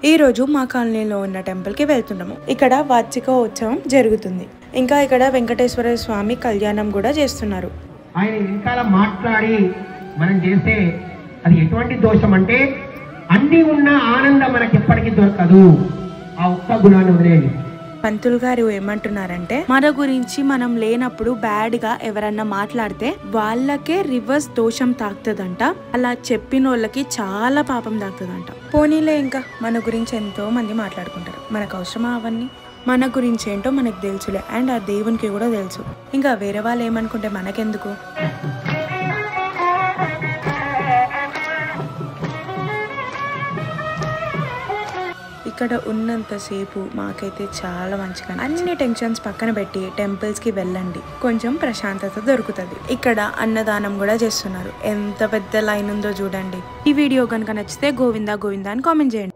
ఈ రోజు మా కాలనీలో ఉన్న టెంపుల్ కి వెళ్తున్నాము. ఇక్కడ వార్షిక ఉత్సవం జరుగుతుంది. ఇంకా ఇక్కడ వెంకటేశ్వర స్వామి కళ్యాణం కూడా చేస్తున్నారు. ఆయన వెనకాల మాట్లాడి మనం చేస్తే అది ఎటువంటి దోషం అంటే అన్ని ఉన్న ఆనందం మనకి ఎప్పటికీ దొరకదు. ఆ ఒక్క గుణాన్ని వదిలేయండి. పంతులు గారు ఏమంటున్నారంటే మన గురించి మనం లేనప్పుడు బ్యాడ్ గా ఎవరన్నా మాట్లాడితే వాళ్ళకే రివర్స్ దోషం తాకుతుందంట. అలా చెప్పిన వాళ్ళకి చాలా పాపం తాకుతుందంట. పోనీలే, ఇంకా మన గురించి ఎంతో మంది మాట్లాడుకుంటారు. మనకు అవసరమా అవన్నీ? మన గురించి ఏంటో మనకు తెలుసులే, అండ్ ఆ దేవునికి కూడా తెలుసు. ఇంకా వేరే వాళ్ళు ఏమనుకుంటే మనకెందుకు? ఇక్కడ ఉన్నంతసేపు మాకైతే చాలా మంచిగా అన్ని టెన్షన్స్ పక్కన పెట్టి టెంపుల్స్ కి వెళ్ళండి, కొంచెం ప్రశాంతత దొరుకుతుంది. ఇక్కడ అన్నదానం కూడా చేస్తున్నారు. ఎంత పెద్ద లైన్ ఉందో చూడండి. ఈ వీడియో కనుక నచ్చితే గోవిందా గోవిందా అని కామెంట్ చేయండి.